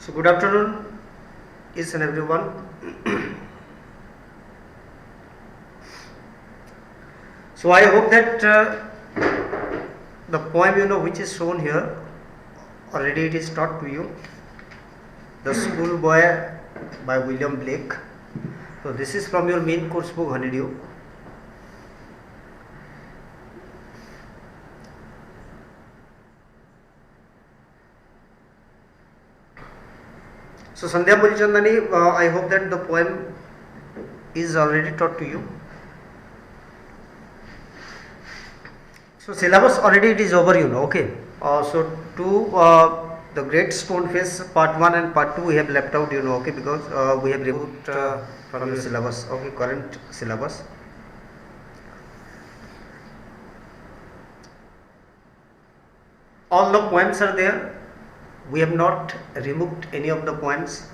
So good afternoon, each and everyone. So I hope that the poem which is shown here already it is taught to you. The Schoolboy by William Blake. So this is from your main course book Honeydew. So Sandhya Mulichandani, I hope that the poem is already taught to you. So syllabus already it is over, okay. So the Great Stone Face part 1 and part 2 we have left out, okay, because we have removed from the syllabus, okay, current syllabus. All the poems are there. We have not removed any of the poems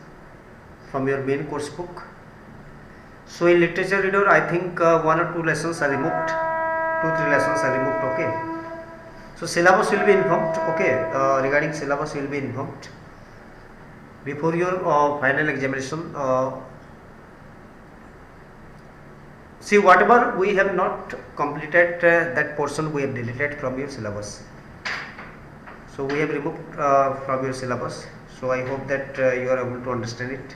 from your main course book. So in literature reader, I think 1 or 2 lessons are removed, 2-3 lessons are removed, okay. So syllabus will be informed, okay, regarding syllabus will be informed before your final examination. See, whatever we have not completed, that portion we have deleted from your syllabus. So we have removed from your syllabus. So I hope that you are able to understand it.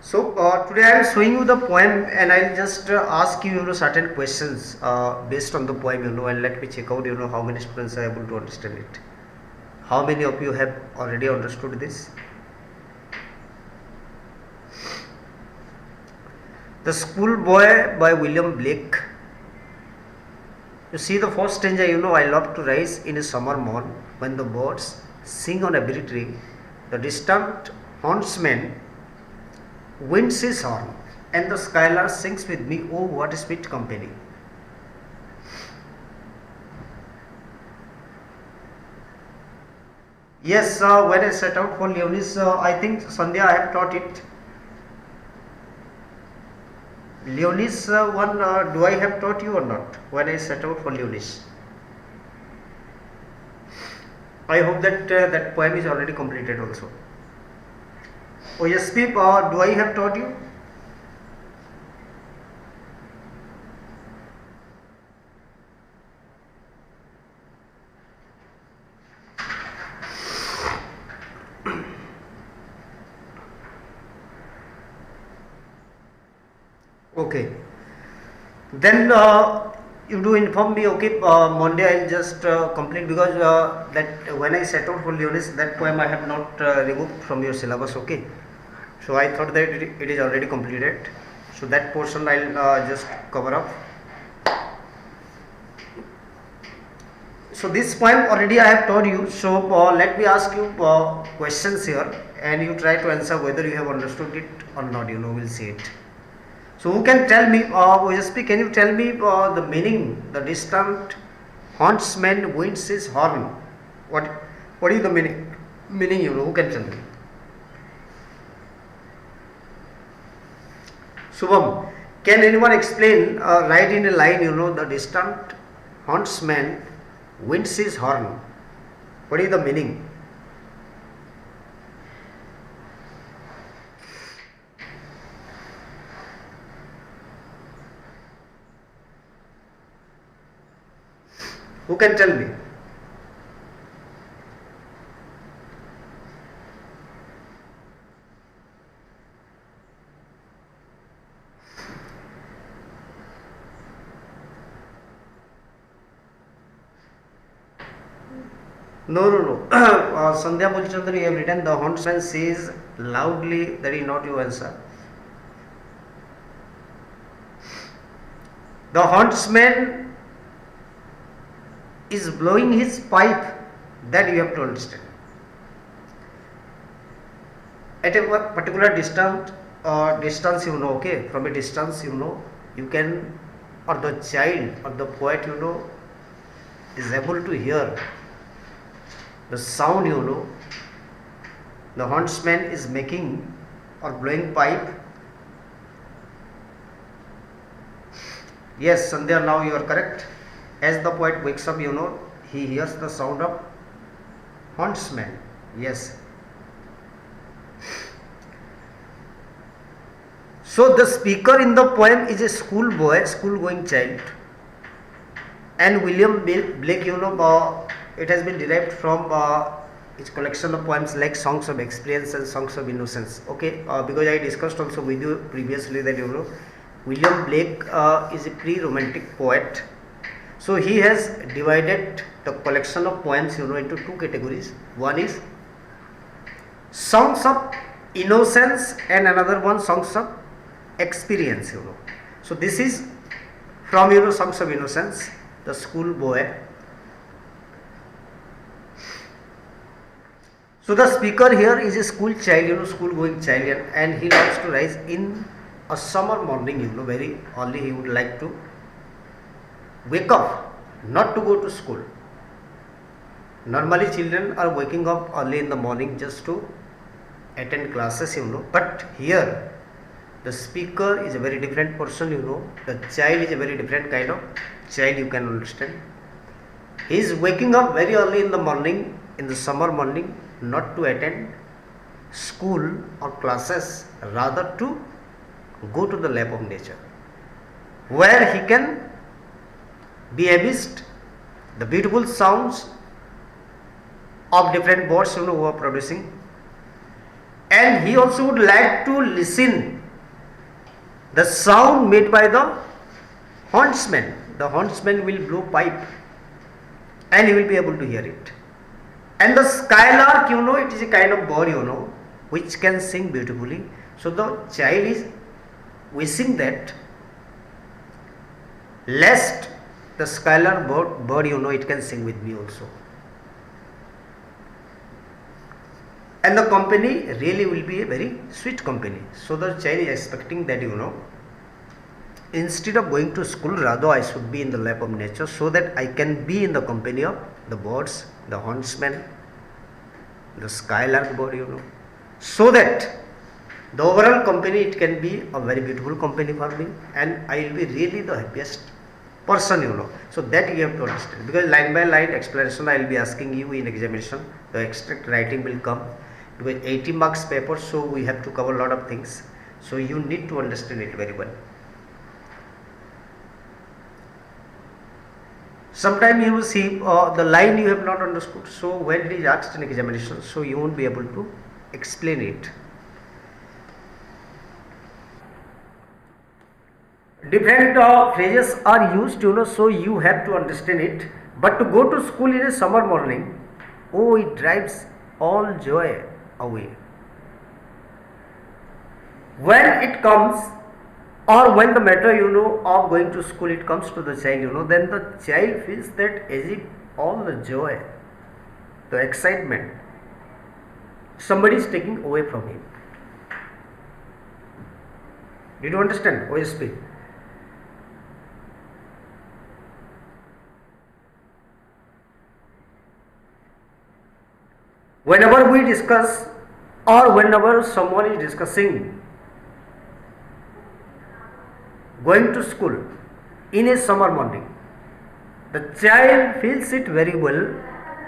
So today I am showing you the poem, and I will just ask you, certain questions based on the poem, and let me check out, how many students are able to understand it. How many of you have already understood this? The Schoolboy by William Blake. You see the first stanza, I love to rise in a summer morn when the birds sing on every tree. The distant huntsman winds his horn and the skylark sings with me. Oh, what a sweet company. Yes, when I set out for Leonis, I think Sandhya I have taught it. Leonis one, do I have taught you or not when I set out for Leonis? I hope that that poem is already completed also. OSP, do I have taught you? Okay, then you do inform me, okay. Monday I will just complete, because that when I set out for Leonis, that poem I have not removed from your syllabus, okay. So I thought that it is already completed, so that portion I will just cover up. So this poem already I have told you, so let me ask you questions here, and you try to answer whether you have understood it or not, we'll see it. So who can tell me, OSP, can you tell me the meaning, the distant huntsman winds his horn? What is the meaning, who can tell me? Shubham, can anyone explain, write in a line, the distant huntsman winds his horn. What is the meaning? Who can tell me? No. Sandhya Mulichandani, you have written the huntsman says loudly. That is not your answer. The huntsman is blowing his pipe. That you have to understand. At a particular distance, okay, from a distance, you can, or the child or the poet, is able to hear the sound, the huntsman is making or blowing pipe. Yes, Sandhya, now you are correct. As the poet wakes up, he hears the sound of huntsman. Yes. So the speaker in the poem is a schoolboy, school-going child, and William Blake, it has been derived from its collection of poems like Songs of Experience and Songs of Innocence. Okay, because I discussed also with you previously that William Blake is a pre-romantic poet. So he has divided the collection of poems into two categories. One is Songs of Innocence and another one Songs of Experience. So this is from Songs of Innocence, the schoolboy. So the speaker here is a school child, school going child, and he likes to rise in a summer morning, very early. He would like to wake up, not to go to school. Normally children are waking up early in the morning just to attend classes, but here the speaker is a very different person, the child is a very different kind of child, you can understand. He is waking up very early in the morning, in the summer morning, not to attend school or classes, rather to go to the lap of nature, where he can be amidst the beautiful sounds of different birds who are producing, and he also would like to listen the sound made by the huntsman. The huntsman will blow pipe and he will be able to hear it. And the skylark, it is a kind of bird, which can sing beautifully. So the child is wishing that lest the skylark bird, it can sing with me also. And the company really will be a very sweet company. So the child is expecting that, instead of going to school, rather I should be in the lap of nature, so that I can be in the company of the birds, the huntsman, the skylark bird, so that the overall company, it can be a very beautiful company for me, and I will be really the happiest person, So that you have to understand, because line by line explanation I will be asking you in examination. The extract writing will come, because 80 marks paper, so we have to cover a lot of things. So you need to understand it very well. Sometimes you will see the line you have not understood, so when it is asked in examination, so you won't be able to explain it. Different phrases are used, so you have to understand it. But to go to school in a summer morning, oh, it drives all joy away. When it comes, or when the matter, of going to school, it comes to the child, then the child feels that as if all the joy, the excitement, somebody is taking away from him. Did you understand? OSP. Whenever we discuss, or whenever someone is discussing going to school in a summer morning, the child feels it very well.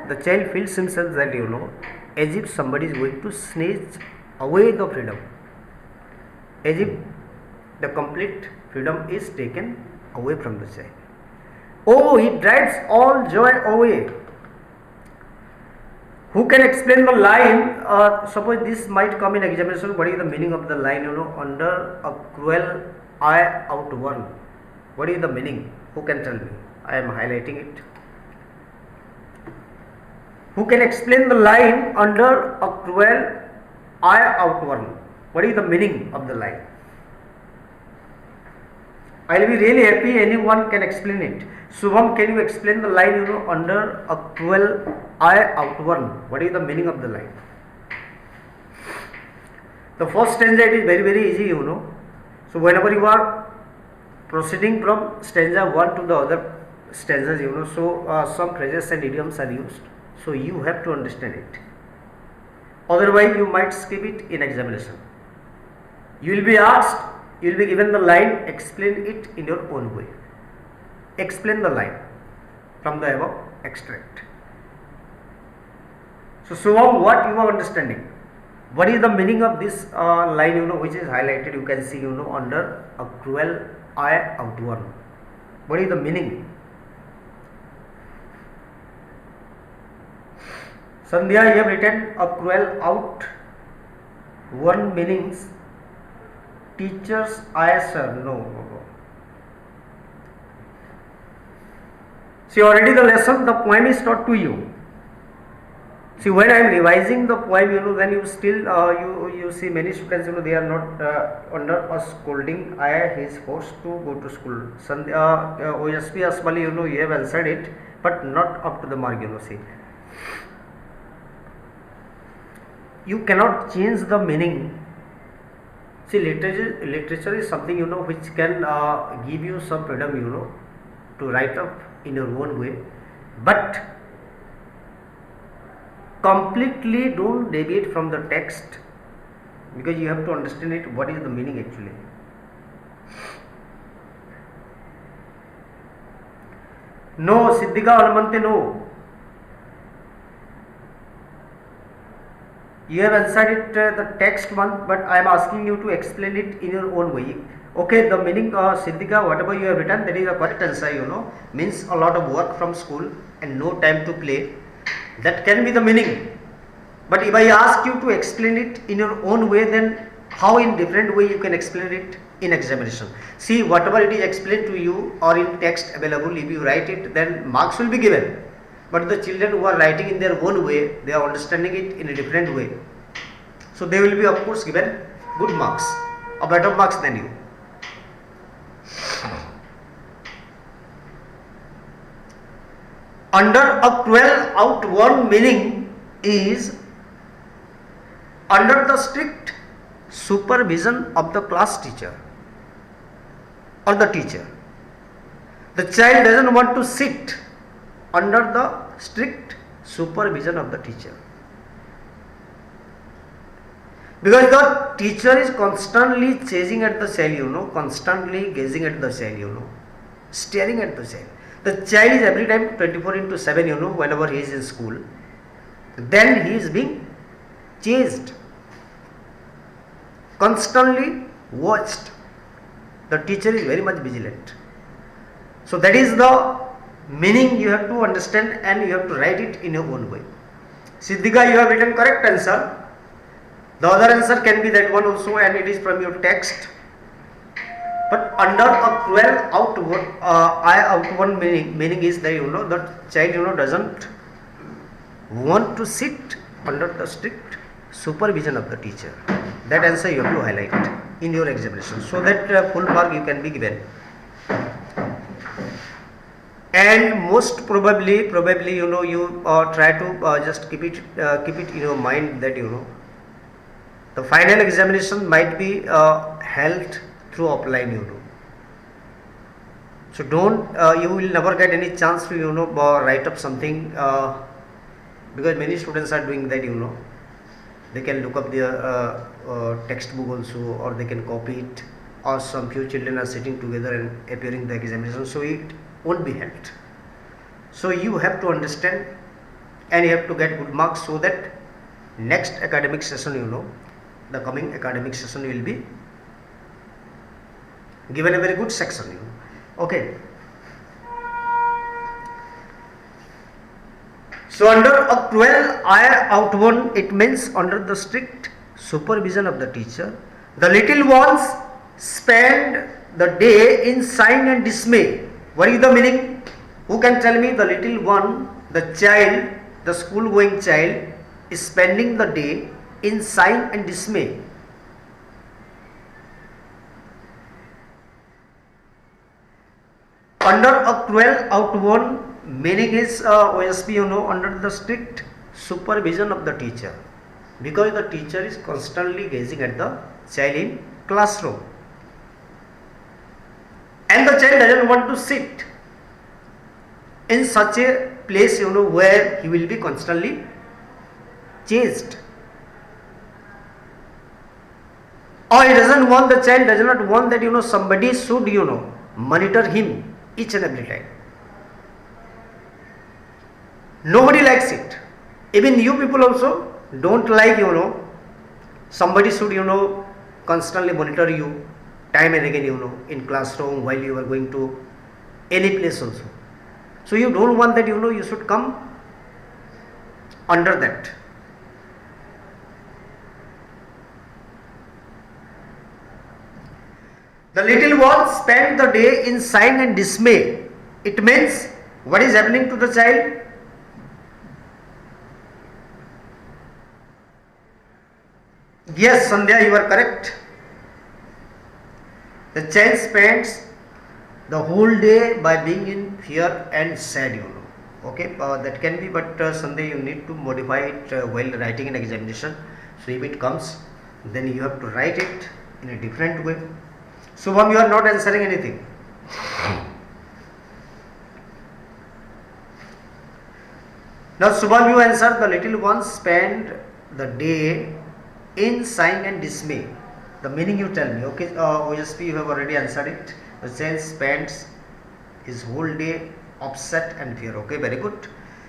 The child feels himself that, as if somebody is going to snatch away the freedom, as if the complete freedom is taken away from the child. Oh, it drives all joy away. Who can explain the line? Suppose this might come in examination. What is the meaning of the line? Under a cruel eye outworn. What is the meaning? Who can tell me? I am highlighting it. Who can explain the line under a cruel eye outworn? What is the meaning of the line? I will be really happy anyone can explain it. Shubham, can you explain the line, under a cruel eye outworn? What is the meaning of the line? The first stanza, it is very, very easy, So whenever you are proceeding from stanza 1 to the other stanzas, so some phrases and idioms are used. So you have to understand it. Otherwise, you might skip it in examination. You will be asked, you will be given the line, explain it in your own way. Explain the line. from the above extract. So Shubham, what you are understanding? What is the meaning of this line, which is highlighted? You can see, under a cruel eye out one. What is the meaning? Sandhya, you have written a cruel out one meanings. Teacher's eye, sir. No. See, already the lesson, the poem is taught to you. See, when I am revising the poem, then you still you see many students, they are not under a scolding. He is forced to go to school. OSP Asmali, you have answered it, but not up to the mark. See, you cannot change the meaning. See, literature is something which can give you some freedom, to write up in your own way, but completely don't deviate from the text, because you have to understand it, what is the meaning actually. No, Siddhika Hanumante, no. You have answered it, the text one, but I am asking you to explain it in your own way. Okay, the meaning, Siddhika, whatever you have written, that is a correct answer, means a lot of work from school and no time to play. That can be the meaning. But if I ask you to explain it in your own way, then how in different way you can explain it in examination? See, whatever it is explained to you or in text available, if you write it, then marks will be given. But the children who are writing in their own way, they are understanding it in a different way. So they will be, of course, given good marks or better marks than you. Under a 12 out one meaning is under the strict supervision of the class teacher or the teacher. The child doesn't want to sit under the strict supervision of the teacher, because the teacher is constantly chasing at the child, constantly gazing at the child, staring at the child. The child is every time 24/7, whenever he is in school, then he is being chased, constantly watched. The teacher is very much vigilant. So that is the meaning you have to understand, and you have to write it in your own way. Siddhika, you have written correct answer. The other answer can be that one also, and it is from your text. But under a 12 out one meaning is that the child doesn't want to sit under the strict supervision of the teacher. That answer you have to highlight in your examination, so that full mark you can be given. And most probably you try to just keep it in your mind that the final examination might be held through offline. So don't you will never get any chance to write up something, because many students are doing that. They can look up their textbook also, or they can copy it, or some few children are sitting together and appearing the examination, so it won't be helped. So you have to understand, and you have to get good marks, so that next academic session, the coming academic session will be given a very good section. Okay. So under a 12 out one, it means under the strict supervision of the teacher. The little ones spend the day in sighing and dismay. What is the meaning? Who can tell me? The little one, the child, the school going child is spending the day in sighing and dismay. Under a 12 out one meaning is OSP, under the strict supervision of the teacher, because the teacher is constantly gazing at the child in classroom, and the child doesn't want to sit in such a place, where he will be constantly chased, or he doesn't want, the child does not want that somebody should monitor him each and every time. Nobody likes it. Even you people also don't like, somebody should, constantly monitor you time and again, in classroom, while you are going to any place also. So you don't want that, you should come under that. The little ones spend the day in sign and dismay. It means, what is happening to the child? Yes, Sandhya, you are correct. The child spends the whole day by being in fear and sad, Okay, that can be, but Sandhya, you need to modify it while writing an examination. So if it comes, then you have to write it in a different way. Shubham, you are not answering anything. Now, Shubham, you answer, the little ones spend the day in sighing and dismay. The meaning you tell me. Okay, OSP, you have already answered it. The child spends his whole day upset and fear. Okay, very good.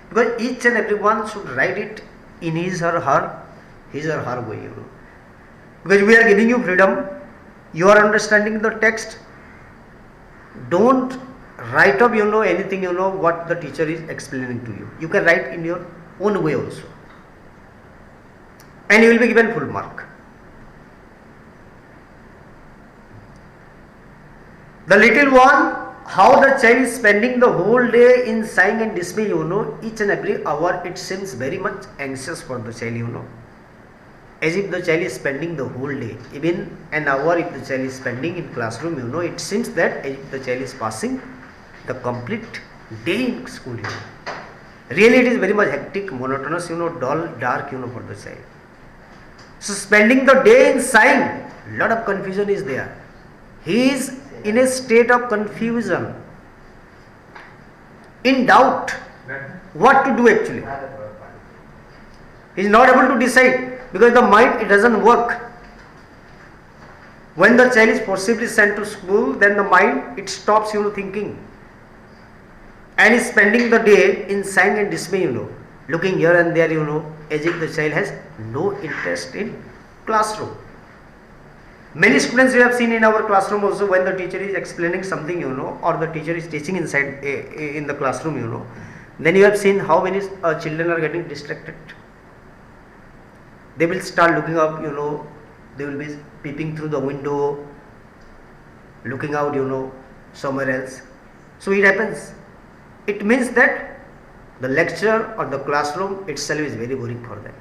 Because each and every one should write it in his or her way, Because we are giving you freedom. You are understanding the text. Don't write up, anything, what the teacher is explaining to you. You can write in your own way also. And you will be given full mark. The little one, how the child is spending the whole day in sighing and dismay, each and every hour it seems very much anxious for the child, As if the child is spending the whole day. Even an hour if the child is spending in classroom, it seems that as if the child is passing the complete day in school, Really it is very much hectic, monotonous, dull, dark, for the child. So spending the day in sighing, lot of confusion is there. He is in a state of confusion, in doubt, what to do actually. He is not able to decide, because the mind, it doesn't work. When the child is forcibly sent to school, then the mind, it stops, thinking, and is spending the day in sighing and dismay, looking here and there, as if the child has no interest in classroom. Many students we have seen in our classroom also, when the teacher is explaining something, or the teacher is teaching inside in the classroom, then you have seen how many children are getting distracted. They will start looking up, they will be peeping through the window, looking out, somewhere else. So it happens. It means that the lecture or the classroom itself is very boring for them.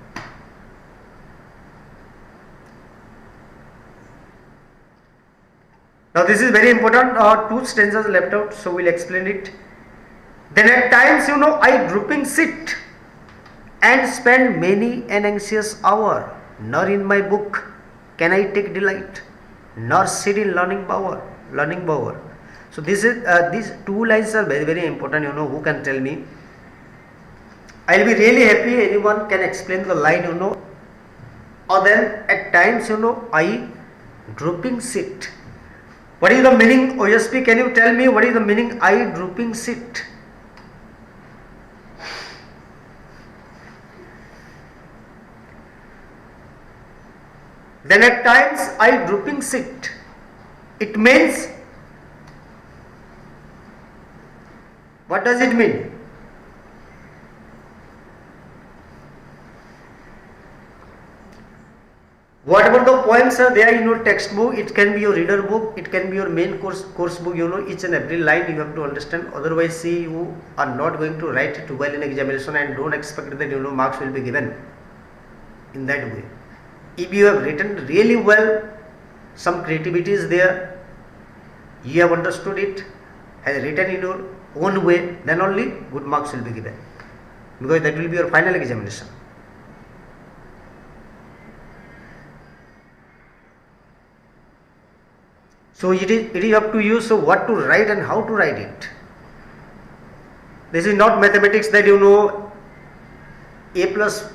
Now this is very important, two stanzas left out, so we'll explain it. Then at times, I drooping sit and spend many an anxious hour, nor in my book can I take delight, nor sit in learning bower. So this is these two lines are very, very important, who can tell me? I'll be really happy anyone can explain the line, or then at times, I drooping sit. What is the meaning? OSP, can you tell me what is the meaning I drooping sit? Then at times I drooping sit. It means, what does it mean? Whatever the poems are there in your textbook, it can be your reader book, it can be your main course book, each and every line you have to understand. Otherwise, see, you are not going to write it well in examination, and don't expect that marks will be given in that way. If you have written really well, some creativity is there, you have understood it, has written in your own way, then only good marks will be given, because that will be your final examination. So it is up to you, so what to write and how to write it. This is not mathematics that a plus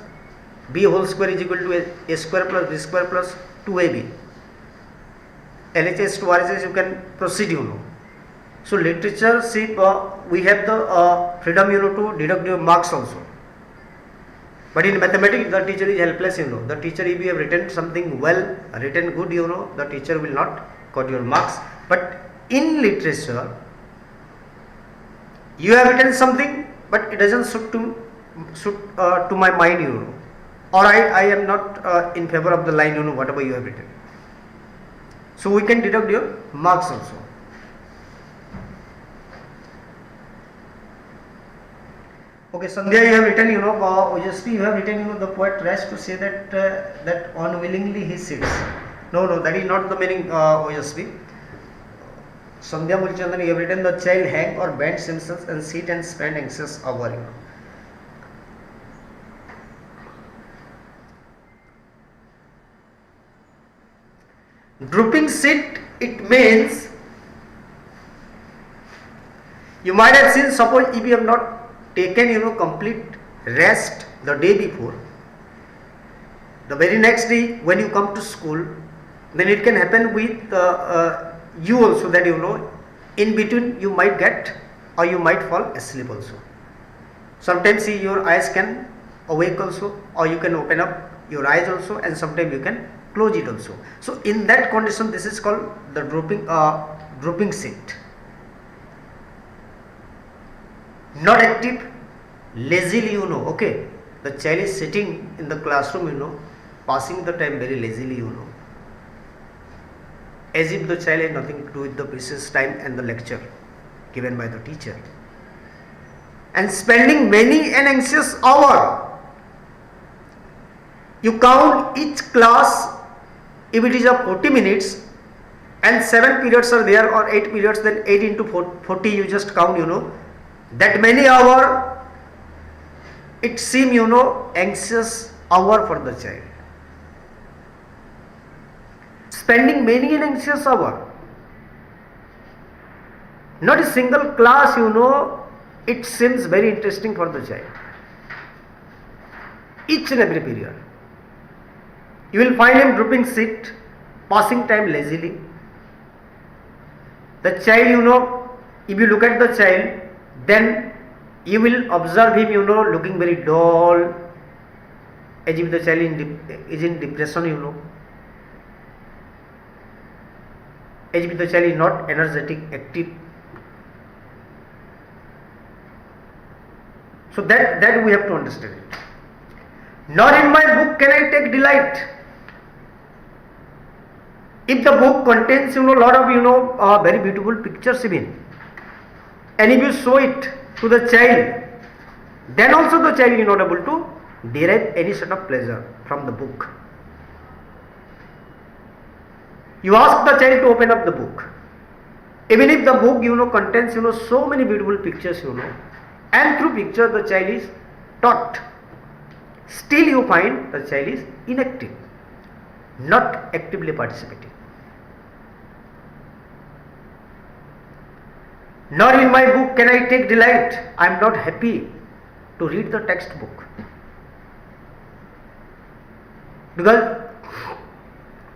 b whole square is equal to a square plus b square plus 2ab. LHS to RHS you can proceed, So literature, see, we have the freedom, to deduct your marks also. But in mathematics, the teacher is helpless, you know. The teacher, if you have written something well, written good, you know, the teacher will not cut your marks. But in literature, you have written something, but it doesn't suit to my mind, you know. Or I am not in favor of the line, you know, whatever you have written. So we can deduct your marks also. Okay, Sandhya, you have written, you know, Ojasvi, you have written, you know, the poet tries to say that that unwillingly he sits. No, that is not the meaning, Ojasvi. Sandhya Mulchandan, you have written the child hang or bend themselves and sit and spend anxious hour, you know. Drooping sit, it means you might have seen, suppose if you have not taken, you know, complete rest the day before, the very next day when you come to school, then it can happen with you also, that, you know, in between you might get or you might fall asleep also. Sometimes see, your eyes can awake also, or you can open up your eyes also, and sometimes you can close it also. So in that condition, this is called the drooping sit. Not active, lazily, you know. Okay, the child is sitting in the classroom, you know, passing the time very lazily, you know, as if the child had nothing to do with the precious time and the lecture given by the teacher, and spending many an anxious hour. You count each class, if it is of 40 minutes and 7 periods are there, or 8 periods, then 8 into 40 you just count, you know, that many hour, it seems, you know, anxious hour for the child. Spending many an anxious hour. Not a single class, you know, it seems very interesting for the child. Each and every period. You will find him drooping sit, passing time lazily. The child, you know, if you look at the child, then you will observe him, you know, looking very dull, as if the child is in depression, you know, as if the child is not energetic, active. So that we have to understand it. Nor in my book can I take delight. If the book contains, you know, lot of, you know, very beautiful pictures even, and if you show it to the child, then also the child is not able to derive any sort of pleasure from the book. You ask the child to open up the book, even if the book, you know, contains, you know, so many beautiful pictures, you know, and through picture the child is taught, still you find the child is inactive, not actively participating. Nor in my book can I take delight. I am not happy to read the textbook, because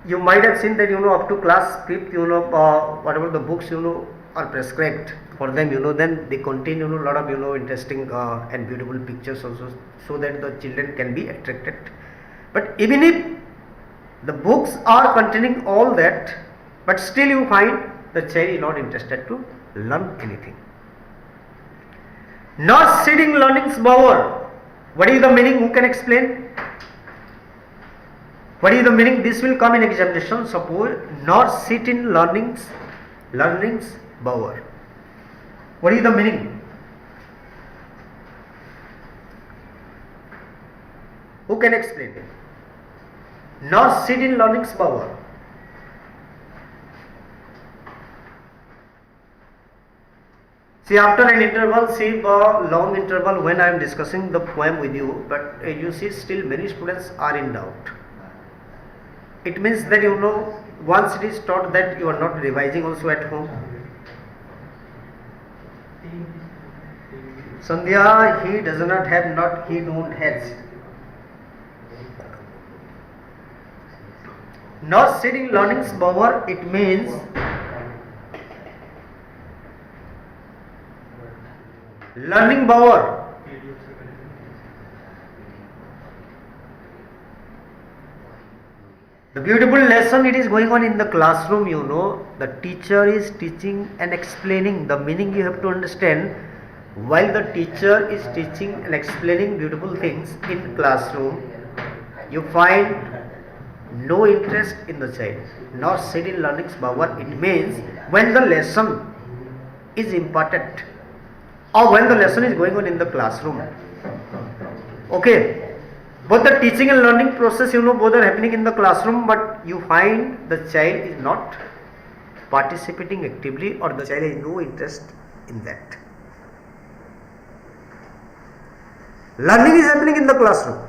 you might have seen that, you know, up to class 5th, you know, whatever the books, you know, are prescribed for them, you know, then they contain, you know, lot of, you know, interesting and beautiful pictures also, so that the children can be attracted. But even if the books are containing all that, but still you find the child is not interested to learn anything. Nor sitting learning's bower. What is the meaning? Who can explain? What is the meaning? This will come in examination. Suppose, nor sit in learning's bower. What is the meaning? Who can explain it? Nor sit in learning's bower. See, after an interval, see, long interval, when I am discussing the poem with you, but you see still many students are in doubt. It means that, you know, once it is taught, that you are not revising also at home. Sandhya, he does not have, not he don't has. Not sitting learning's bower, it means learning bower. The beautiful lesson it is going on in the classroom, the teacher is teaching and explaining. The meaning you have to understand, while the teacher is teaching and explaining beautiful things in classroom, you find no interest in the child, nor said in learning's power. It means when the lesson is imparted or when the lesson is going on in the classroom, okay, both the teaching and learning process, both are happening in the classroom, but you find the child is not participating actively or the child has no interest in that. Learning is happening in the classroom.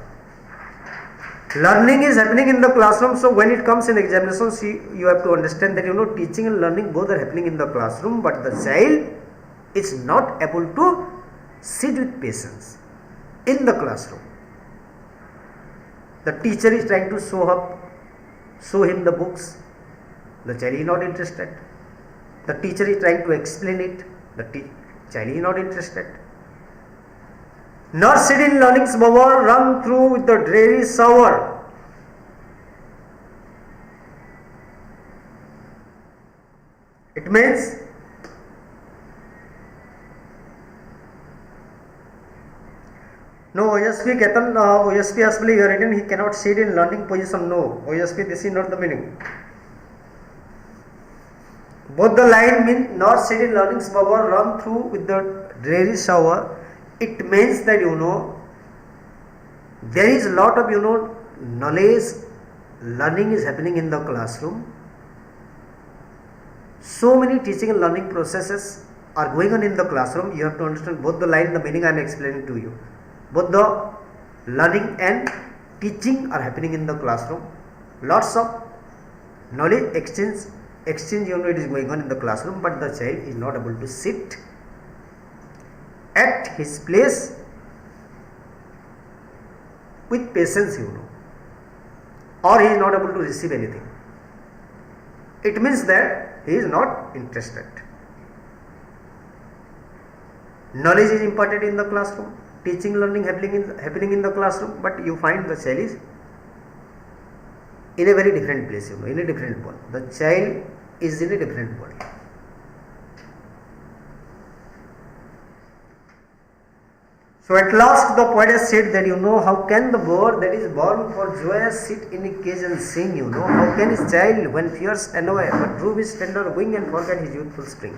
Learning is happening in the classroom, so when it comes in examinations, you have to understand that teaching and learning both are happening in the classroom, but the child is not able to sit with patience in the classroom. The teacher is trying to show him the books. The child is not interested. The teacher is trying to explain it. The child is not interested. Nor sit in learning's bower, run through with the dreary shower. It means no, OSP Ketan, OSP has been written, he cannot sit in learning position. No, OSP, this is not the meaning. Both the line mean not sit in learning's power, run through with the dreary shower. It means that there is a lot of knowledge, learning is happening in the classroom. So many teaching and learning processes are going on in the classroom. You have to understand both the line, the meaning I am explaining to you. Both the learning and teaching are happening in the classroom. Lots of knowledge exchange it is going on in the classroom, but the child is not able to sit at his place with patience, or he is not able to receive anything. It means that he is not interested. Knowledge is imparted in the classroom, teaching, learning happening in the classroom, but you find the child is in a very different place, in a different world. The child is in a different world. So at last the poet has said that how can the bird that is born for joy sit in a cage and sing, how can his child when fierce and away but droop his tender wing and forget his youthful spring.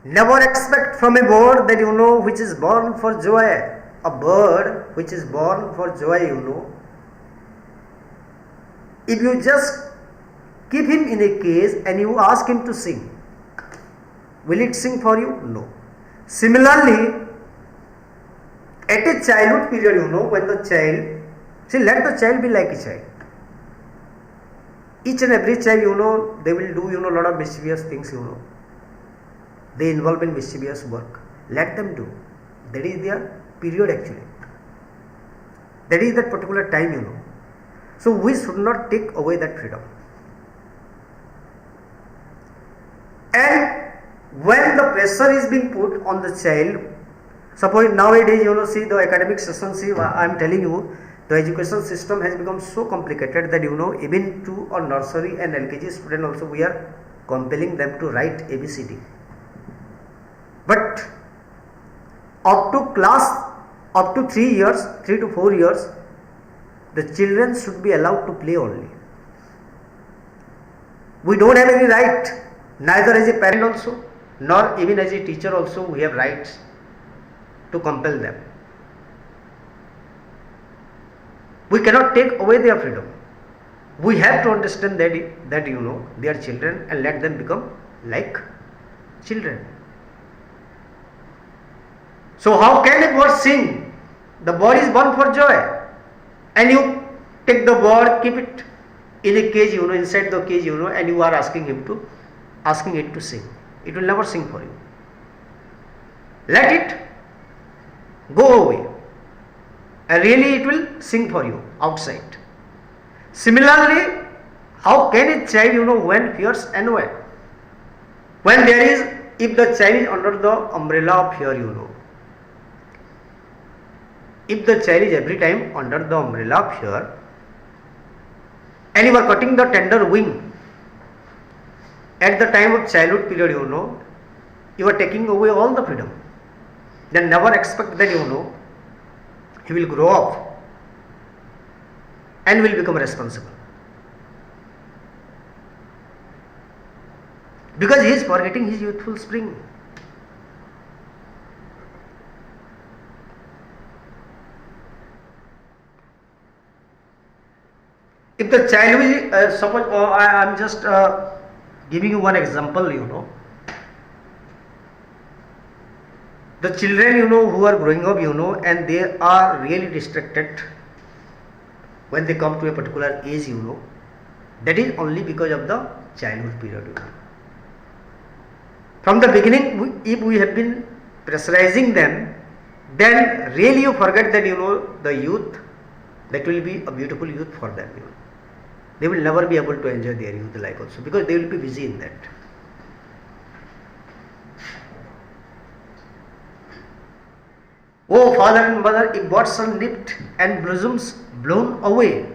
Never expect from a bird that which is born for joy. A bird which is born for joy, if you just keep him in a cage and you ask him to sing, will it sing for you? No. Similarly, at a childhood period, when the child, let the child be like a child. Each and every child, they will do, lot of mischievous things, They involve in mischievous work. Let them do. That is their period actually. That is that particular time, So we should not take away that freedom. And when the pressure is being put on the child, suppose nowadays see the academic session, I am telling you, the education system has become so complicated that even to a nursery and LKG student also we are compelling them to write ABCD. But up to 3 years, 3 to 4 years, the children should be allowed to play only. We don't have any right, neither as a parent also, nor even as a teacher also, we have rights to compel them. We cannot take away their freedom. We have to understand that they are children and let them become like children. So how can a bird sing? The bird is born for joy. And you take the bird, keep it in a cage, inside the cage, and you are asking it to sing. It will never sing for you. Let it go away. And really it will sing for you outside. Similarly, how can a child, when fierce and when? When if the child is under the umbrella of fear, if the child is every time under the umbrella of here and you are cutting the tender wing at the time of childhood period, you are taking away all the freedom. Then never expect that he will grow up and will become responsible, because he is forgetting his youthful spring. If the child will suppose I am just giving you one example, the children who are growing up, and they are really distracted when they come to a particular age, that is only because of the childhood period. From the beginning, if we have been pressurizing them, then really you forget that the youth, that will be a beautiful youth for them. They will never be able to enjoy their youth life also, because they will be busy in that. Oh father and mother, if buds are nipped and blossoms blown away,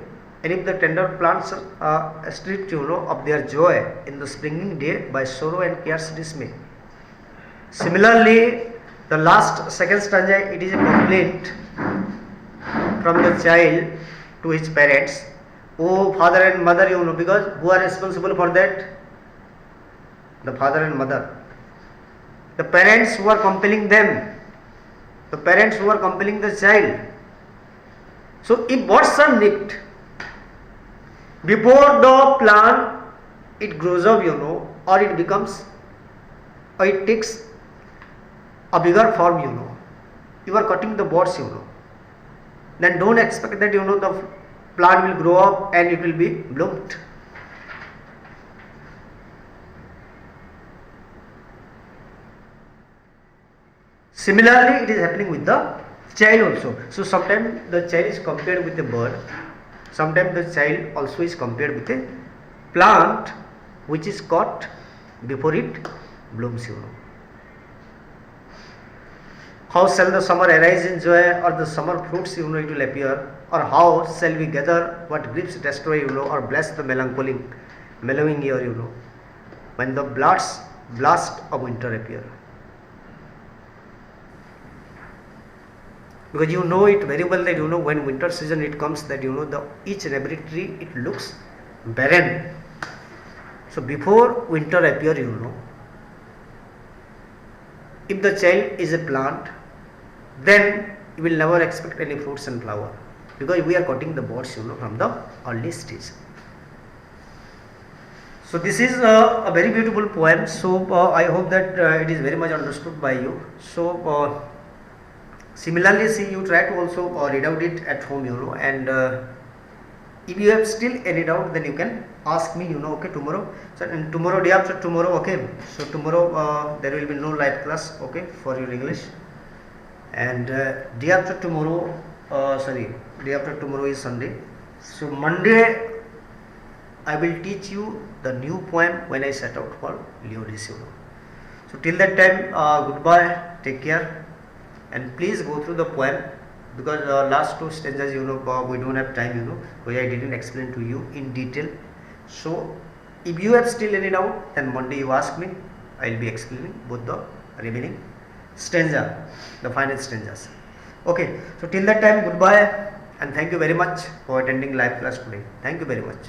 and if the tender plants are stripped of their joy in the springing day by sorrow and care's dismay. Similarly, the last second stanza, it is a complaint from the child to his parents. Oh father and mother, because who are responsible for that? The father and mother. The parents who are compelling them. The parents who are compelling the child. So if buds are nipped before the plant it grows up, or it becomes, or it takes a bigger form, you are cutting the buds, then don't expect that the plant will grow up and it will be bloomed. Similarly, it is happening with the child also. So sometimes the child is compared with a bird, sometimes the child also is compared with a plant which is cut before it blooms. How shall the summer arise in joy, or the summer fruits it will appear, or how shall we gather what griefs destroy, or bless the mellowing year, when the blast of winter appear. Because you know it very well that when winter season it comes, that the each and every tree it looks barren. So before winter appear, if the child is a plant, then you will never expect any fruits and flower, because we are cutting the buds from the early stage. So this is a very beautiful poem. So I hope that it is very much understood by you. So similarly, see, you try to also read out it at home, and if you have still any doubt, then you can ask me, okay, tomorrow. So and tomorrow, day after tomorrow, okay. So tomorrow there will be no live class, okay, for your English. And day after tomorrow, day after tomorrow is Sunday. So Monday I will teach you the new poem when I set out for Leodis. So till that time, goodbye, take care, and please go through the poem, because last two stanzas, we don't have time, because I didn't explain to you in detail. So if you have still any doubt, then Monday you ask me, I will be explaining both the remaining stanza, the final stanzas. Okay, so till that time, goodbye, and thank you very much for attending live class today. Thank you very much.